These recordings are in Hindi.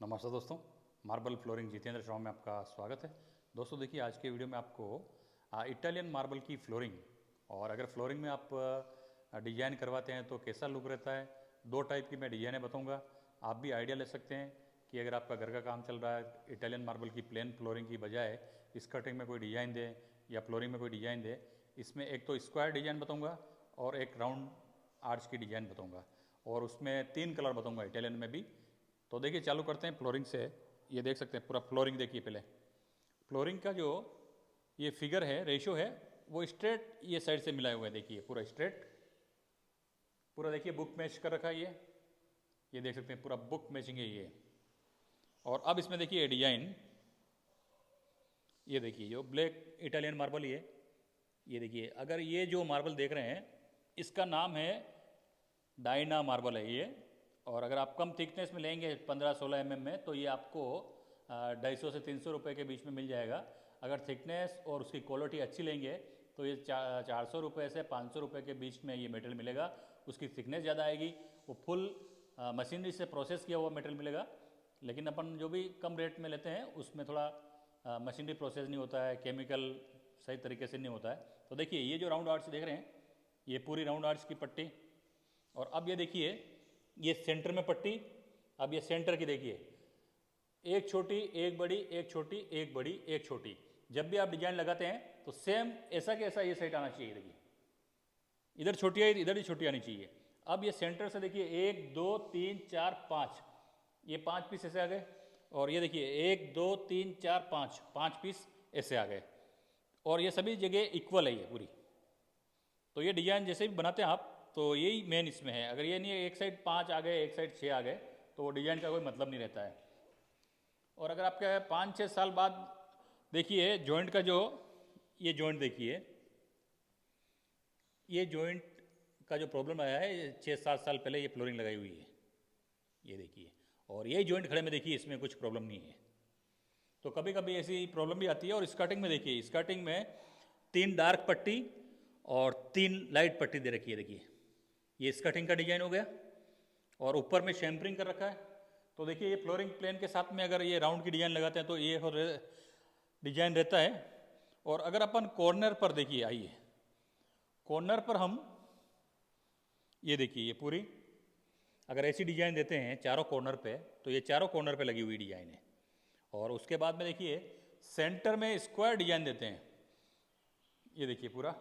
नमस्ते दोस्तों, मार्बल फ्लोरिंग जितेंद्र शर्मा में आपका स्वागत है। दोस्तों देखिए, आज के वीडियो में आपको इटालियन मार्बल की फ्लोरिंग और अगर फ्लोरिंग में आप डिजाइन करवाते हैं तो कैसा लुक रहता है, दो टाइप की मैं डिजाइनें बताऊंगा। आप भी आइडिया ले सकते हैं कि अगर आपका घर का काम चल रहा है, इटालियन मार्बल की प्लेन फ्लोरिंग की बजाय स्कर्टिंग में कोई डिज़ाइन दे या फ्लोरिंग में कोई डिज़ाइन दे। इसमें एक तो स्क्वायर डिज़ाइन बताऊँगा और एक राउंड आर्च की डिज़ाइन बताऊँगा और उसमें 3 कलर बताऊँगा इटालियन में भी। तो देखिए, चालू करते हैं फ्लोरिंग से। ये देख सकते हैं पूरा फ्लोरिंग। देखिए पहले फ्लोरिंग का जो ये फिगर है, रेशो है, वो स्ट्रेट ये साइड से मिलाया हुआ है। देखिए पूरा स्ट्रेट, पूरा देखिए बुक मैच कर रखा है ये देख सकते हैं पूरा बुक मैचिंग है ये। और अब इसमें देखिए डिजाइन, ये देखिए जो ब्लैक इटालियन मार्बल ये देखिए, अगर ये जो मार्बल देख रहे हैं इसका नाम है डायना मार्बल है ये। और अगर आप कम थिकनेस में लेंगे 15-16 mm में तो ये आपको 250 से 300 रुपये के बीच में मिल जाएगा। अगर थिकनेस और उसकी क्वालिटी अच्छी लेंगे तो ये 400 रुपये से 500 रुपये के बीच में ये मेटेरियल मिलेगा। उसकी थिकनेस ज़्यादा आएगी, वो फुल मशीनरी से प्रोसेस किया हुआ मेटेरियल मिलेगा। लेकिन अपन जो भी कम रेट में लेते हैं उसमें थोड़ा मशीनरी प्रोसेस नहीं होता है, केमिकल सही तरीके से नहीं होता है। तो देखिए ये जो राउंड आर्च देख रहे हैं, ये पूरी राउंड आर्च की पट्टी। और अब ये देखिए ये सेंटर में पट्टी। अब ये सेंटर की देखिए, एक छोटी एक बड़ी, एक छोटी एक बड़ी एक छोटी। जब भी आप डिजाइन लगाते हैं तो सेम ऐसा के ऐसा ये साइड आना चाहिए। देखिए इधर छोटी है, इधर ही छोटी आनी चाहिए। अब ये सेंटर से देखिए 1 2 3 4 5, ये 5 पीस ऐसे आ गए। और ये देखिए 1 2 3 4 5, 5 पीस ऐसे आ गए। और ये सभी जगह इक्वल है ये पूरी। तो ये डिजाइन जैसे भी बनाते हैं आप तो यही मेन इसमें है। अगर ये नहीं है एक साइड 5 आ गए एक साइड 6 आ गए तो वो डिजाइन का कोई मतलब नहीं रहता है। और अगर आपके 5-6 साल बाद देखिए जॉइंट का जो ये जॉइंट देखिए, ये जॉइंट का जो प्रॉब्लम आया है 6-7 साल पहले ये फ्लोरिंग लगाई हुई है ये देखिए। और ये जॉइंट खड़े में देखिए इसमें कुछ प्रॉब्लम नहीं है। तो कभी कभी ऐसी प्रॉब्लम भी आती है। और स्कर्टिंग में देखिए, स्कर्टिंग में 3 डार्क पट्टी और 3 लाइट पट्टी दे रखी है। देखिए ये स्कर्टिंग का डिजाइन हो गया और ऊपर में शैम्परिंग कर रखा है। तो देखिए ये फ्लोरिंग प्लेन के साथ में अगर ये राउंड की डिजाइन लगाते हैं तो ये डिजाइन रहता है। और अगर अपन कॉर्नर पर देखिए, आइए कॉर्नर पर हम ये देखिए, ये पूरी अगर ऐसी डिजाइन देते हैं चारों कॉर्नर पे तो ये चारों कॉर्नर पे लगी हुई डिजाइन है। और उसके बाद में देखिए सेंटर में स्क्वायर डिजाइन देते हैं। ये देखिए पूरा,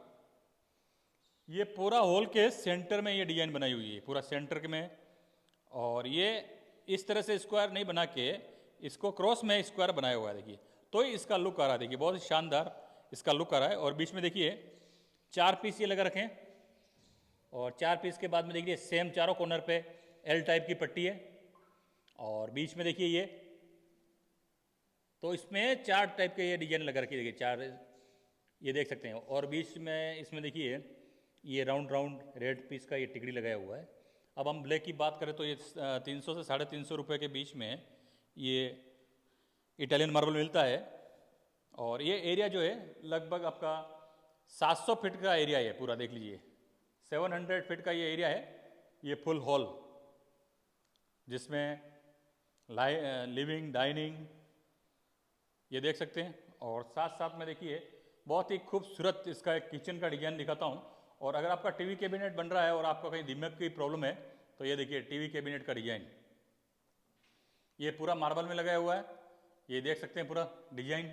ये पूरा होल के सेंटर में ये डिजाइन बनाई हुई है पूरा सेंटर के में। और ये इस तरह से स्क्वायर नहीं बना के इसको क्रॉस में स्क्वायर बनाया हुआ है। देखिए तो ही इसका लुक आ रहा है। देखिए बहुत ही शानदार इसका लुक आ रहा है। और बीच में देखिए 4 पीस ये लगा रखें और 4 पीस के बाद में देखिए सेम चारों कॉर्नर पे एल टाइप की पट्टी है। और बीच में देखिए ये, तो इसमें 4 टाइप के ये डिजाइन लगा रखी है। देखिए 4 ये देख सकते हैं। और बीच में इसमें देखिए ये राउंड राउंड रेड पीस का ये टिकड़ी लगाया हुआ है। अब हम ब्लैक की बात करें तो ये 300 से 350 रुपये के बीच में ये इटालियन मार्बल मिलता है। और ये एरिया जो है लगभग आपका 700 फीट का एरिया है पूरा। देख लीजिए 700 फीट का ये एरिया है, ये फुल हॉल जिसमें लिविंग डाइनिंग ये देख सकते हैं। और साथ साथ में देखिए बहुत ही खूबसूरत इसका एक किचन का डिजाइन दिखाता हूँ। और अगर आपका टीवी कैबिनेट बन रहा है और आपका कहीं दिमाग की प्रॉब्लम है तो ये देखिए टीवी कैबिनेट का डिजाइन ये पूरा मार्बल में लगाया हुआ है। ये देख सकते हैं पूरा डिजाइन।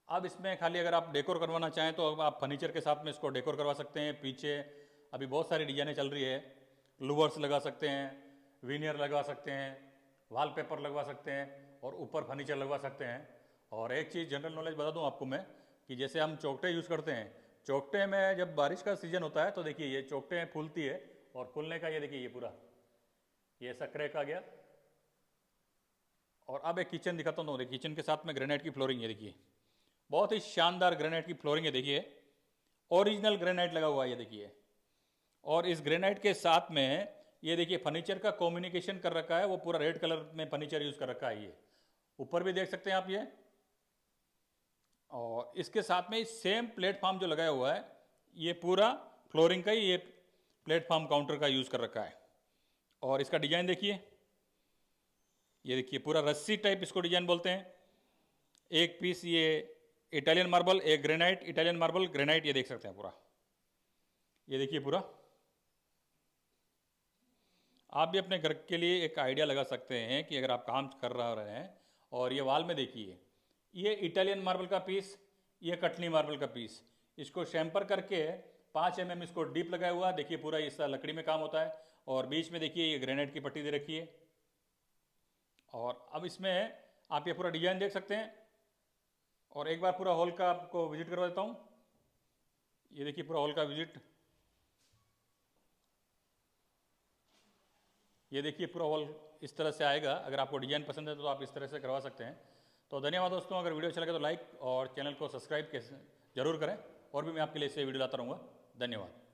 अब इसमें खाली अगर आप डेकोर करवाना चाहें तो आप फर्नीचर के साथ में इसको डेकोर करवा सकते हैं। पीछे अभी बहुत सारी डिजाइनें चल रही है, लूवर्स लगा सकते हैं, विनियर लगवा सकते हैं, वॉलपेपर लगवा सकते हैं और ऊपर फर्नीचर लगवा सकते हैं। और एक चीज़ जनरल नॉलेज बता दूं आपको मैं कि जैसे हम चौकटे यूज़ करते हैं, चौकटे में जब बारिश का सीजन होता है तो देखिए ये चौकटे में फूलती है और फूलने का ये देखिए ये पूरा ये ऐसा क्रैक आ गया। और अब एक किचन दिखाता हूँ। देखिए किचन के साथ में ग्रेनाइट की फ्लोरिंग है। देखिए बहुत ही शानदार ग्रेनाइट की फ्लोरिंग है। देखिए ओरिजिनल ग्रेनाइट लगा हुआ है ये देखिए। और इस ग्रेनाइट के साथ में ये देखिए फर्नीचर का कॉम्बिनेशन कर रखा है, वो पूरा रेड कलर में फर्नीचर यूज कर रखा है। ये ऊपर भी देख सकते हैं आप ये। और इसके साथ में सेम प्लेटफॉर्म जो लगाया हुआ है ये पूरा फ्लोरिंग का ही ये प्लेटफॉर्म काउंटर का यूज कर रखा है। और इसका डिजाइन देखिए, ये देखिए पूरा रस्सी टाइप इसको डिजाइन बोलते हैं। एक पीस ये इटालियन मार्बल, एक ग्रेनाइट, इटालियन मार्बल ग्रेनाइट, ये देख सकते हैं पूरा। ये देखिए पूरा। आप भी अपने घर के लिए एक आइडिया लगा सकते हैं कि अगर आप काम कर रहे हैं और ये वाल में देखिए, ये इटालियन मार्बल का पीस, ये कटनी मार्बल का पीस, इसको शैम्पर करके 5 mm इसको डीप लगाया हुआ, देखिए पूरा इसका लकड़ी में काम होता है। और बीच में देखिए ये ग्रेनाइट की पट्टी दे रखी है। और अब इसमें आप ये पूरा डिजाइन देख सकते हैं। और एक बार पूरा हॉल का आपको विजिट करवा देता हूँ। ये देखिए पूरा हॉल का विजिट, ये देखिए पूरा हॉल इस तरह से आएगा। अगर आपको डिजाइन पसंद है तो आप इस तरह से करवा सकते हैं। तो धन्यवाद दोस्तों। अगर वीडियो अच्छा लगे तो लाइक और चैनल को सब्सक्राइब जरूर करें, और भी मैं आपके लिए ऐसे वीडियो लाता रहूँगा। धन्यवाद।